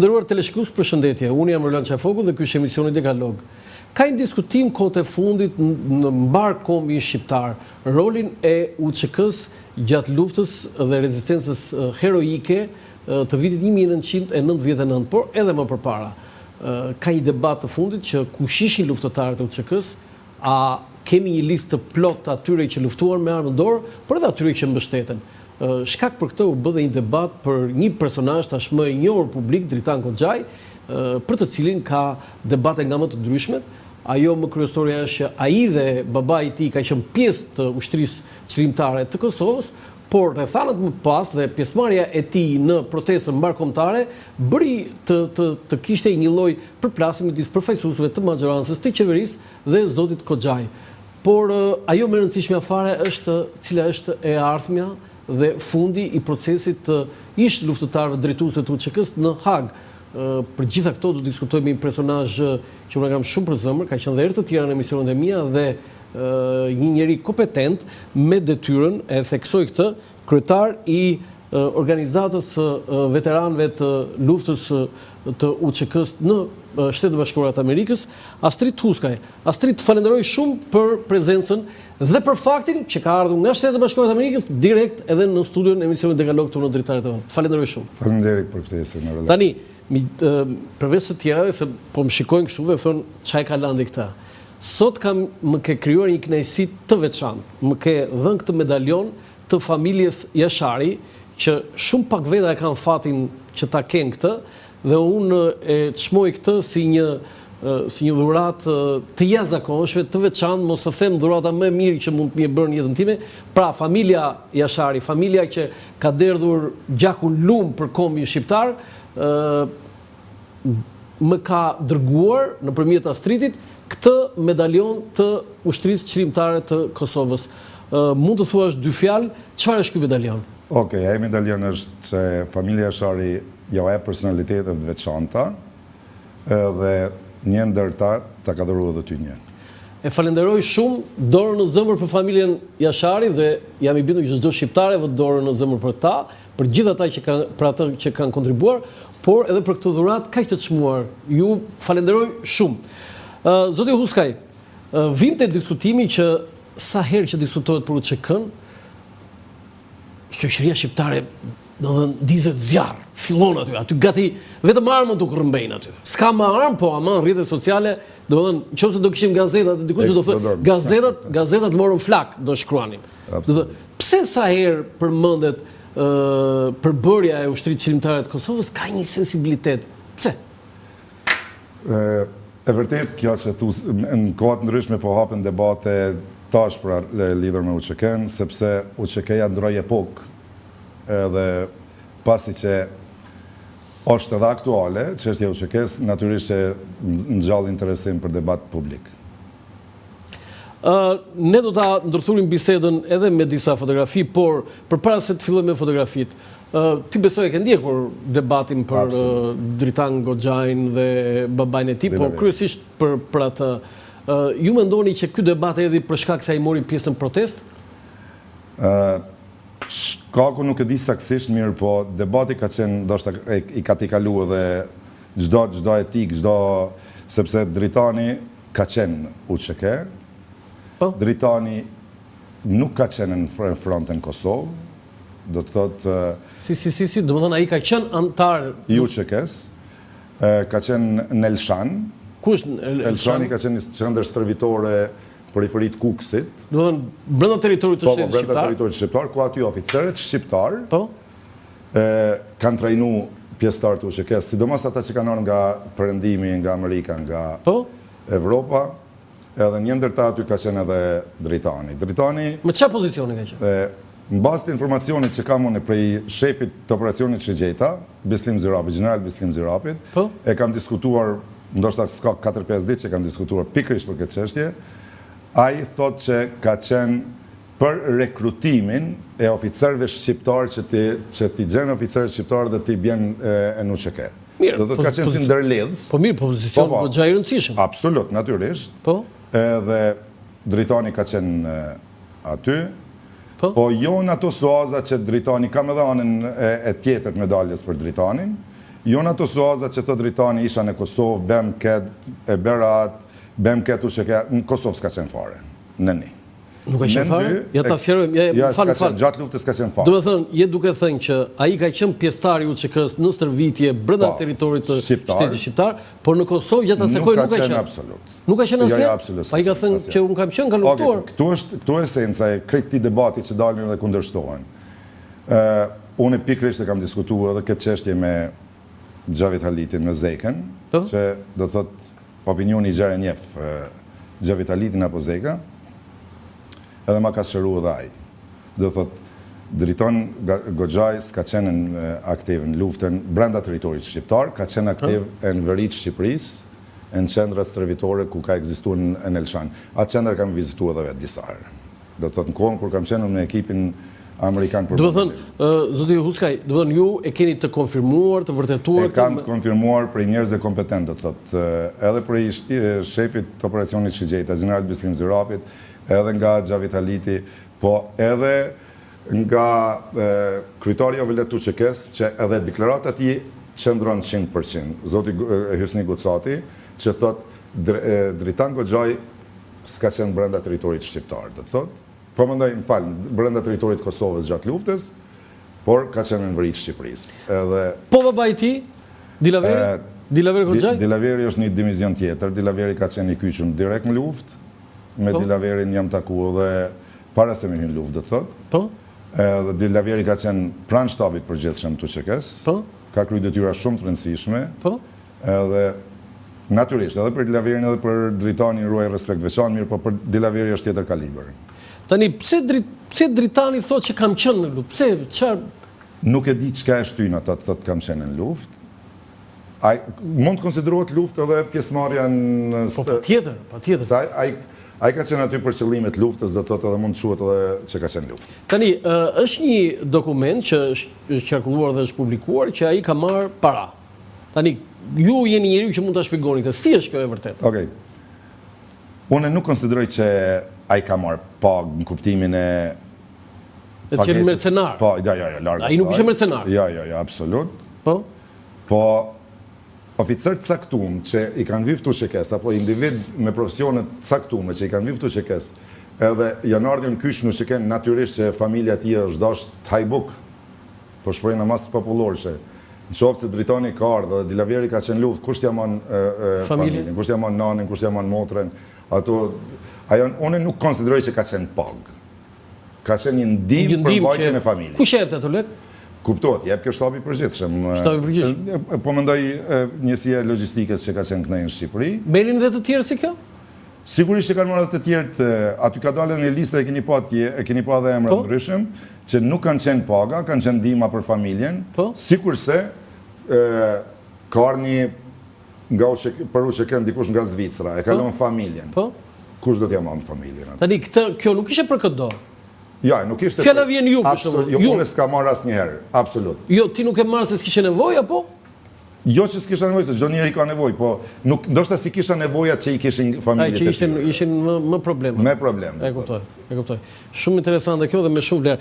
Nderuar teleshikues, përshëndetje. Unë jam Roland Çafoku dhe ky është emisioni Dialog. Ka një diskutim kohët e fundit në mbar kombin shqiptar, rolin e UÇK-s gjatë luftës dhe rezistencës heroike të vitit 1999, por edhe më përpara. Ka një debat të fundit që kush ishin luftëtarët e UÇK-s, a kemi një listë të plot të atyre që luftuan me armë dorë, por edhe atyre që mbështeten. Shkak për këtë u bë dhe një debat për një personazh tashmë i njohur publik, Dritan Kocaj, për të cilin ka debate nga më të ndryshmet. Ajo më kryesorja është që ai dhe babai i tij ka qenë pjesë të ushtrisë çlirimtare të Kosovës, por rrethanat më pas dhe pjesëmarrja e tij në protestën mbarkombëtare bëri të kishte një lloj përplasje midis përfaqësuesve të maxhorancës të qeverisë dhe zotit Kocaj. Por ajo më e rëndësishme afare është cila është e ardhmja dhe fundi i procesit të ish luftëtarëve drejtuesve të UÇK-s në Hag. Për gjitha këto do të diskutojmë me një personazh që unë kam shumë për zemër, ka qenë dhe herë të tjera në emisionet e mia dhe një njeri kompetent me detyrën, e theksoj këtë, kryetar i organizatës veteranëve të luftës të UÇK-s në Shtetet e Bashkuara të Amerikës, Astrid Huskaj. Astrid, falenderoj shumë për prezencën dhe për faktin që ka ardhur nga Shtetet e Bashkuara të Amerikës direkt edhe në studion e emisionit Dialog të Dritaret e Vënd. Falenderoj shumë. Faleminderit për ftesën. Tani, përveç të tjerave, se po më shikojnë kështu dhe thonë çaj ka landi këta. Sot më ke krijuar një kënaqësi të veçantë. Më ke dhënë këtë medaljon të familjes Jashari, që shumë pak veta e kanë fatin që ta kenë këtë, dhe unë e çmoj këtë si një dhuratë të jashtëzakonshme, të veçantë, mos e them dhurata më e mirë që mund të më bërë në jetën time. Pra, familja Jashari, familja që ka derdhur gjakun lum për kombin shqiptar, më ka dërguar nëpërmjet Astridit këtë medaljon të ushtrisë çlirimtare të Kosovës. Mund të thuash dy fjalë, çfarë është ky medaljon? Okej, ai medaljon është se familja Jashari ja e personalitetet të veçanta dhe një ndër ta ka dhëruar edhe ty një. E falenderoj shumë, dorën në zemër për familjen Jashari dhe jam i bindur që çdo shqiptar e vë dorën në zemër për ta, për gjithë ata për atë që kanë kontribuar, por edhe për këtë dhuratë kaq të çmuar. Ju falenderoj shumë. Zoti Huskaj, vinte diskutimi që sa herë që diskutohet për UÇK-n, shoqëria shqiptare dizet zjarr, fillon aty gati vetëm armën të rrëmbejnë aty. S'ka më armë, po ama në rrjetet sociale, domethënë nëse do kishim gazetat, dikush do thotë gazetat morën flak, do shkruanin. Pse sa herë përmendet përbërja e ushtrisë çlirimtare të Kosovës ka një sensibilitet? Pse? E vërtet kjo që thu në kohë të ndryshme po hapen debate tash për lidhur me UÇK-n, sepse UÇK-ja ndroi epokë edhe pasi që është edhe aktuale, çështja e UÇK-s natyrisht që ngjall interesim për debat publik. Ne do ta ndërthurim bisedën edhe me disa fotografi, por përpara se të fillojmë me fotografitë, ti besoj e ke ndjekur debatin për Dritan Kocajin dhe babain e tij, por kryesisht për atë. Ju mendoni që ky debat erdhi për shkak se ai mori pjesë në protestë? Shkaku nuk e di saktësisht mirë, po debati ka qenë ndoshta i ka kaluar dhe çdo etik, sepse Dritani ka qenë UÇK. Dritani nuk ka qenë në fronten Kosovë, do të thotë Si, domethënë ai ka qenë antar i UÇK-s, ka qenë në Elshan. Ku është Elshani ka qenë një qendër stërvitore periferit Kukësit. Domethënë brenda territorit të shtetit shqiptar. Brenda territorit shqiptar, ku aty oficerët shqiptar kanë trajnuar pjesëtar të UÇK-s, sidomos ata që kanë ardhur nga Perëndimi, nga Amerika, nga Evropa, edhe një ndër ta aty ka qenë edhe Dritani. Dritani me çfarë pozicioni ka qenë? Në bazë të informacionit që kam unë prej shefit të operacionit Shigjeta, Bislim Zirapi, general Bislim Zirapit, e kam diskutuar, ndoshta s'ka 4-5 ditë që kam diskutuar pikërisht për këtë çështje. Ai thotë që ka qenë për rekrutimin e oficerëve shqiptar që ti gjenë oficerët shqiptar dhe ti bjen në UÇK. Mirë, do të ka qenë si ndërlidhës. Po mirë, pozicion goxha i rëndësishëm. Absolut, natyrisht. Edhe Dritani ka qenë aty. Po jo në ato suaza që Dritani, kam edhe anën e tjetër të medaljes për Dritanin, Jo në ato suazat që të dritani isha në Kosovë, bem këtë e berat, bem këtë u që ke, në Kosovë s'ka qenë fare, në një. Nuk ka qenë fare? Ja ta sqarojmë, falë. Gjatë luftës ka qenë fare. Do me thënë, je duke thënë që ai ka qenë pjesëtar i UÇK-s në stërvitje brenda teritorit të shtetit shqiptar, por në Kosovë gjatë asaj kohe nuk ka qenë. Absolut. Nuk ka qenë asnjë? Jo, absolut. Ai ka thënë që unë kam qenë, ka luftuar. Këtu është esenca e krejt këtij debati që dalin dhe kundërshtohen. Unë pikërisht e kam diskutuar edhe këtë çështje me Xhavit Halitin në Zekën, që do të thotë opinioni i gjerë njeh Xhavit Halitin apo Zeka, edhe ma ka shëruar edhe ai. Do të thotë Driton Goxhaj s'ka qenë aktiv në luftën brenda territorit shqiptar, ka qenë aktiv në veritë Shqipërisë, në qendrat stërvitore ku ka ekzistuar në Elshan. Atë qendër kam vizituar edhe vetë disa herë. Do të thotë në kohën kur kam qenë me ekipin amerikan për. Do të thënë, zoti Huskaj, do të thënë ju e keni të konfirmuar, të vërtetuar? E kam konfirmuar për njerëzve kompetent, do të thotë, edhe për shefit të operacionit Shigjeta, General Bislim Zyrapit, edhe nga Xhavit Haliti, po edhe nga kryetari i Velet UÇK-s, që edhe deklarata e tij qëndron 100%. Zoti Hysni Gucati, që thotë Dritan Goxhaj s'ka qenë brenda territorit shqiptar, do të thotë. Po mendoj, brenda territorit Kosovës gjatë luftës, por ka qenë në veritë Shqipërisë. Edhe po babai i tij, Dilaveri? Dilaveri Goxhaj? Dilaveri është një divizion tjetër. Dilaveri ka qenë i kyçur direkt në luftë. Me Dilaverin jam takuar dhe para se me hyrë në luftë, do të thotë. Po. Edhe Dilaveri ka qenë pranë shtabit përgjithshëm të UÇK-s. Po. Ka kryer detyra shumë të rëndësishme. Po. Edhe natyrisht, edhe për Dilaverin edhe për Dritanin ruaj respekt veçantë, mirë, po për Dilaveri është tjetër kalibër. Tani, pse Dritani thotë që kam qenë në luftë? Pse? Çfarë? Nuk e di çka e shtyn ata të thotë kam qenë në luftë. Ai mund të konsiderohet luftë edhe pjesëmarrja në Po patjetër. Ai ka qenë aty për qëllimet luftës, do të thotë edhe mund të quhet edhe që ka qenë luftë. Tani, është një dokument që është qarkulluar dhe është publikuar që ai ka marrë para. Tani, ju jeni njeriu që mund ta shpjegoni këtë. Si është kjo e vërtetë? Okej. Unë nuk konsideroj që ai ka marrë pagë në kuptimin e të qenë mercenar. Po, jo, larg. Ai nuk ishte mercenar. Jo, absolut. Po. Po oficer të caktuar që i kanë viftu UÇK-s apo individ me profesione të caktuara që i kanë viftu UÇK-s, edhe janë ardhur në kyç në UÇK, natyrisht që familja e tij është dashur të hajbuk. Po shpreh në masë popullore. Nëse Dritani ka ardhur dhe Dilaveri ka qenë luftë, kush t'ia mban familjen, kush t'ia mban nanin, kush t'ia mban motrën, unë nuk konsideroj që ka qenë pagë. Ka qenë një ndihmë për mbajtjen e familjes. Kush jep ato lek? Kuptohet, jep kjo shtabi i përgjithshëm. Po mendoj njësia logjistikës që ka qenë kënaqë në Shqipëri. Merrin edhe të tjerë si kjo? Sigurisht që kanë marrë të tjerë, aty ka dalë në listë, e keni pa edhe emra ndryshëm, që nuk kanë qenë paga, kanë qenë ndihma për familjen, sikurse ka ardhur për UÇK dikush nga Zvicra, e kalon familjen. Kush do t'ia marrë familjen? Tani kjo nuk ishte për këtë do. Ja, nuk ishte. Fjala vjen ju për shembull. Jo, unë s'ka marrë asnjëherë, absolut. Jo, ti nuk e marr se s'kishe nevojë apo? Jo që s'kisha nevojë, se çdo njeri ka nevojë, po nuk ndoshta si kisha nevoja që i kishin familjet e tyre. Që ishin më probleme. Me probleme. E kuptoj. Shumë interesante kjo dhe me shumë vlerë.